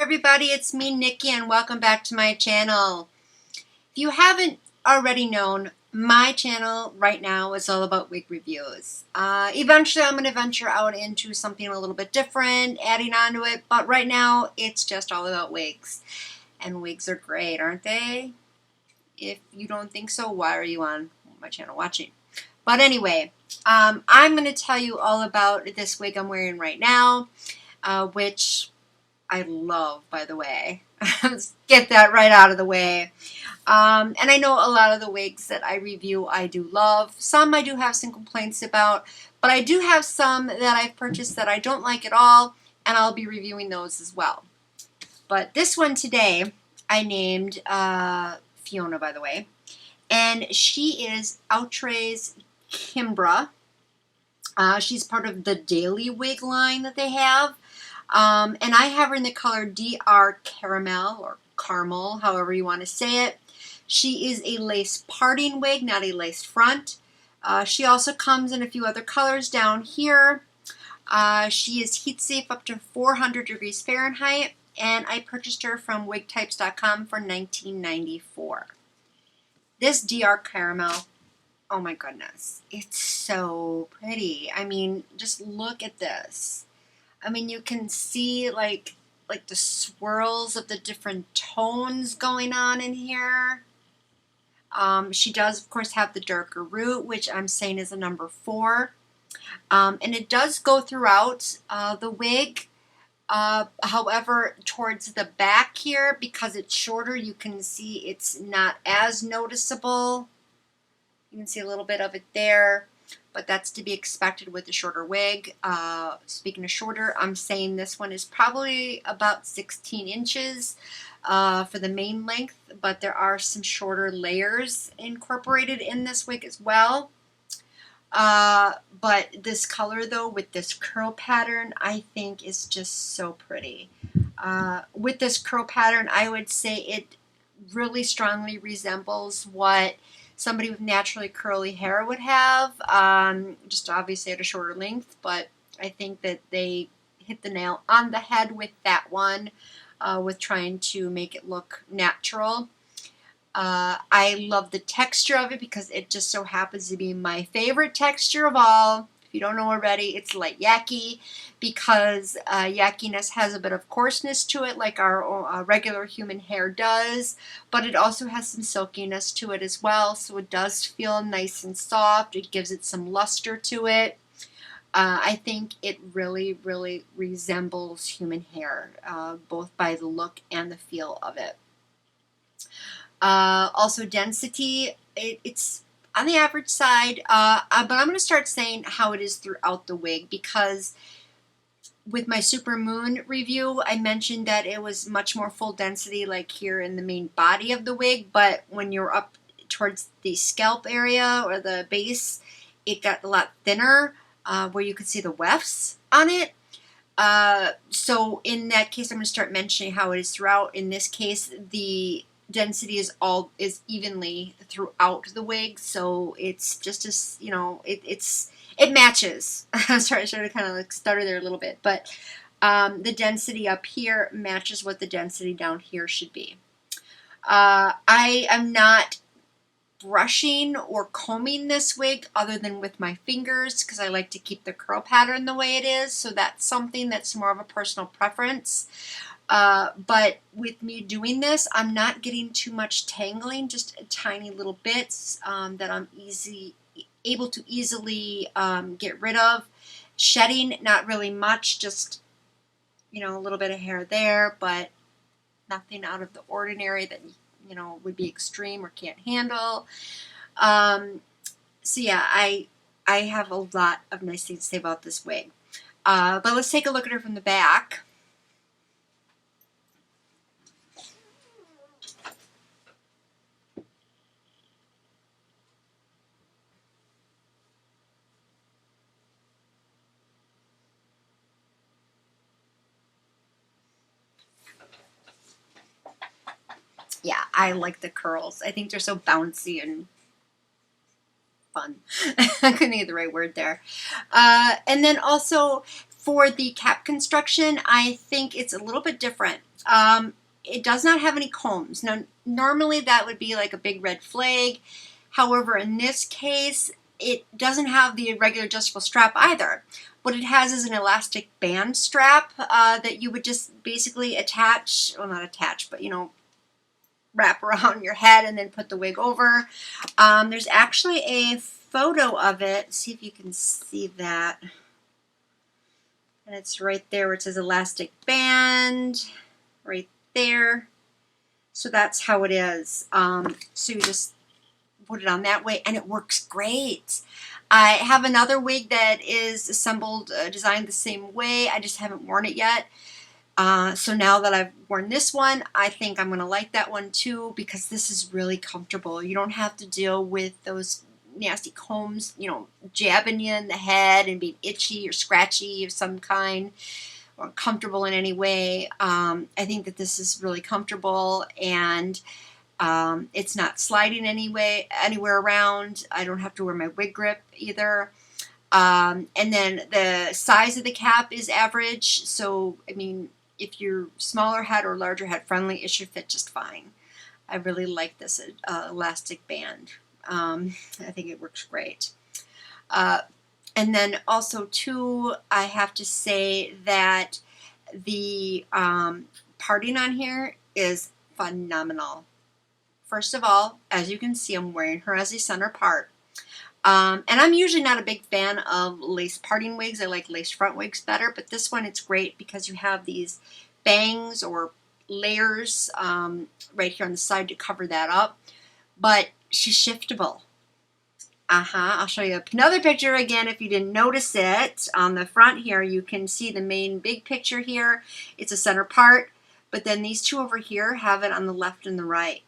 Everybody, it's me, Nikki, and welcome back to my channel. If you haven't already known, my channel right now is all about wig reviews. Eventually I'm going to venture out into something a little bit different, adding on to it, but right now it's just all about wigs. And wigs are great, aren't they? If you don't think so, why are you on my channel watching? But anyway, I'm going to tell you all about this wig I'm wearing right now, which I love, by the way. Let's get that right out of the way. And I know a lot of the wigs that I review I do love. Some I do have some complaints about, but I do have some that I've purchased that I don't like at all, and I'll be reviewing those as well. But this one today I named Fiona, by the way, and she is OUTRE Kimbra. She's part of the daily wig line that they have. And I have her in the color DRCARAMEL or caramel, however you want to say it. She is a lace parting wig, not a lace front. She also comes in a few other colors down here. She is heat safe up to 400 degrees Fahrenheit, and I purchased her from wigtypes.com for $19.94. This DRCARAMEL, oh my goodness, it's so pretty. I mean, just look at this. I mean, you can see like the swirls of the different tones going on in here. She does, of course, have the darker root, which I'm saying is a number 4. And it does go throughout the wig. However, towards the back here, because it's shorter, you can see it's not as noticeable. You can see a little bit of it there. But that's to be expected with the shorter wig. Speaking of shorter, I'm saying this one is probably about 16 inches for the main length, but there are some shorter layers incorporated in this wig as well. But this color, though, with this curl pattern, I think is just so pretty. With this curl pattern, I would say it really strongly resembles what somebody with naturally curly hair would have, just obviously at a shorter length, but I think that they hit the nail on the head with that one, with trying to make it look natural. I love the texture of it because it just so happens to be my favorite texture of all. If you don't know already, it's light yaki, because yakiness has a bit of coarseness to it like our regular human hair does, but it also has some silkiness to it as well, so it does feel nice and soft. It gives it some luster to it. I think it really, really resembles human hair, both by the look and the feel of it. Also density, it's on the average side, but I'm going to start saying how it is throughout the wig, because with my Super Moon review, I mentioned that it was much more full density like here in the main body of the wig, but when you're up towards the scalp area or the base, it got a lot thinner, where you could see the wefts on it. So in that case, I'm going to start mentioning how it is throughout. In this case, the density is evenly throughout the wig, so it's just as, you know, it matches. Sorry, I should have kind of like stuttered there a little bit, but the density up here matches what the density down here should be. I am not brushing or combing this wig other than with my fingers, because I like to keep the curl pattern the way it is, so that's something that's more of a personal preference. But with me doing this, I'm not getting too much tangling, just tiny little bits that I'm able to easily get rid of. Shedding, not really much, just, you know, a little bit of hair there, but nothing out of the ordinary that, you know, would be extreme or can't handle. So yeah, I have a lot of nice things to say about this wig. But let's take a look at her from the back. Yeah, I like the curls. I think they're so bouncy and fun. I couldn't get the right word there. And then also for the cap construction, I think it's a little bit different. It does not have any combs. Now, normally that would be like a big red flag. However, in this case, it doesn't have the regular adjustable strap either. What it has is an elastic band strap that you would just basically attach, well, not attach, but, you know, wrap around your head and then put the wig over. There's actually a photo of it. See if you can see that. And it's right there where it says elastic band, right there. So that's how it is. So you just put it on that way and it works great. I have another wig that is assembled, designed the same way. I just haven't worn it yet. So now that I've worn this one, I think I'm going to like that one too, because this is really comfortable. You don't have to deal with those nasty combs, you know, jabbing you in the head and being itchy or scratchy of some kind, or uncomfortable in any way. I think that this is really comfortable, and it's not sliding anywhere around. I don't have to wear my wig grip either. And then the size of the cap is average, so I mean, if you're smaller head or larger head friendly, it should fit just fine. I really like this elastic band. I think it works great. And then also too, I have to say that the parting on here is phenomenal. First of all, as you can see, I'm wearing her as a center part. And I'm usually not a big fan of lace parting wigs. I like lace front wigs better, but this one, it's great because you have these bangs or layers right here on the side to cover that up. But she's shiftable. I'll show you another picture again if you didn't notice it. On the front here, you can see the main big picture here. It's a center part, but then these two over here have it on the left and the right.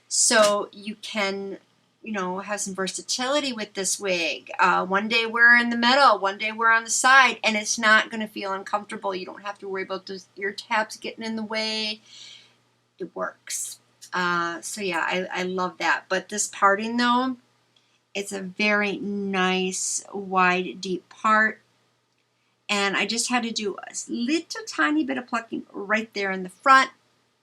So you can, you know, have some versatility with this wig. One day we're in the middle, one day we're on the side, and it's not going to feel uncomfortable. You don't have to worry about those ear tabs getting in the way. It works. So yeah, I love that. But this parting though, it's a very nice, wide, deep part. And I just had to do a little tiny bit of plucking right there in the front.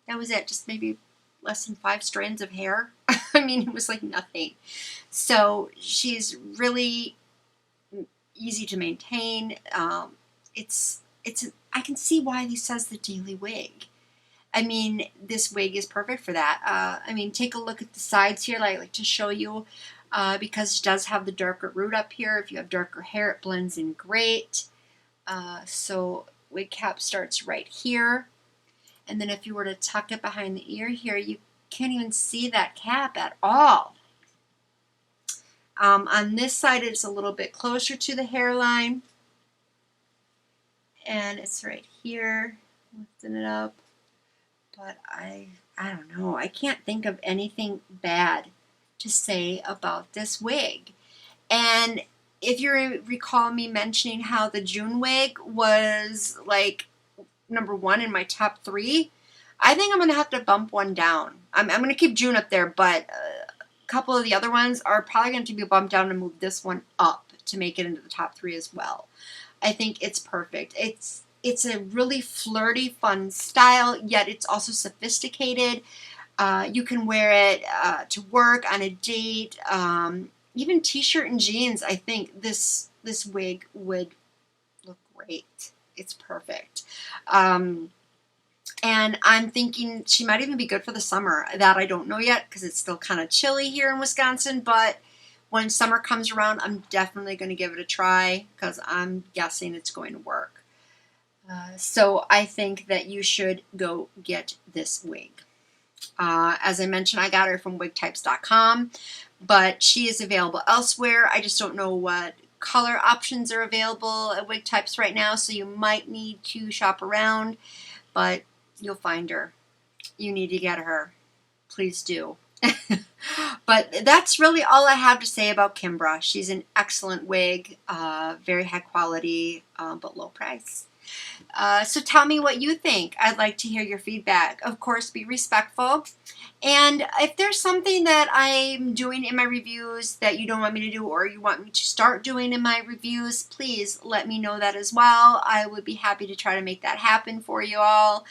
That was it, just maybe less than 5 strands of hair. I mean, it was like nothing. So she's really easy to maintain. I can see why he says the daily wig. I mean, this wig is perfect for that. I mean, take a look at the sides here. I like to show you because it does have the darker root up here. If you have darker hair, it blends in great. So wig cap starts right here. And then if you were to tuck it behind the ear here, you can't even see that cap at all. On this side, it's a little bit closer to the hairline. And it's right here, lifting it up. But I don't know. I can't think of anything bad to say about this wig. And if you recall me mentioning how the June wig was like #1 in my top 3, I think I'm going to have to bump one down. I'm going to keep June up there, but a couple of the other ones are probably going to be bumped down and move this one up to make it into the top 3 as well. I think it's perfect. It's a really flirty, fun style, yet it's also sophisticated. You can wear it to work, on a date, even t-shirt and jeans. I think this wig would look great. It's perfect. And I'm thinking she might even be good for the summer. That I don't know yet because it's still kind of chilly here in Wisconsin, but when summer comes around, I'm definitely going to give it a try because I'm guessing it's going to work. So I think that you should go get this wig. As I mentioned, I got her from wigtypes.com, but she is available elsewhere. I just don't know what color options are available at Wig Types right now, so you might need to shop around, but you'll find her. You need to get her. Please do. But that's really all I have to say about Kimbra. She's an excellent wig, very high quality, but low price. So tell me what you think. I'd like to hear your feedback. Of course, be respectful. And if there's something that I'm doing in my reviews that you don't want me to do or you want me to start doing in my reviews, please let me know that as well. I would be happy to try to make that happen for you all.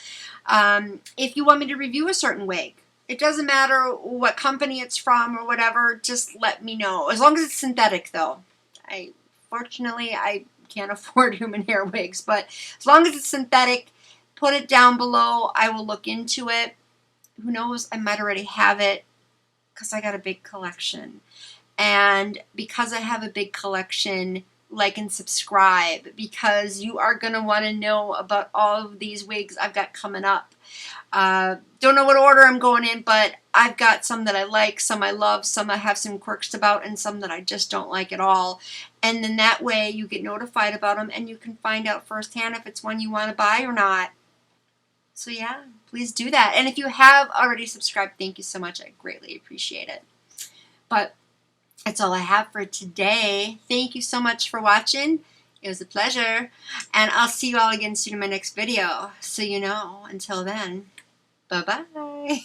If you want me to review a certain wig, it doesn't matter what company it's from or whatever, just let me know. As long as it's synthetic though. Fortunately, I can't afford human hair wigs, but as long as it's synthetic, put it down below. I will look into it. Who knows, I might already have it because I got a big collection. And because I have a big collection, like and subscribe because you are going to want to know about all of these wigs I've got coming up. Don't know what order I'm going in, but I've got some that I like, some I love, some I have some quirks about, and some that I just don't like at all. And then that way you get notified about them and you can find out firsthand if it's one you want to buy or not. So yeah, please do that. And if you have already subscribed, thank you so much. I greatly appreciate it. But that's all I have for today. Thank you so much for watching. It was a pleasure. And I'll see you all again soon in my next video. So you know, until then, bye-bye.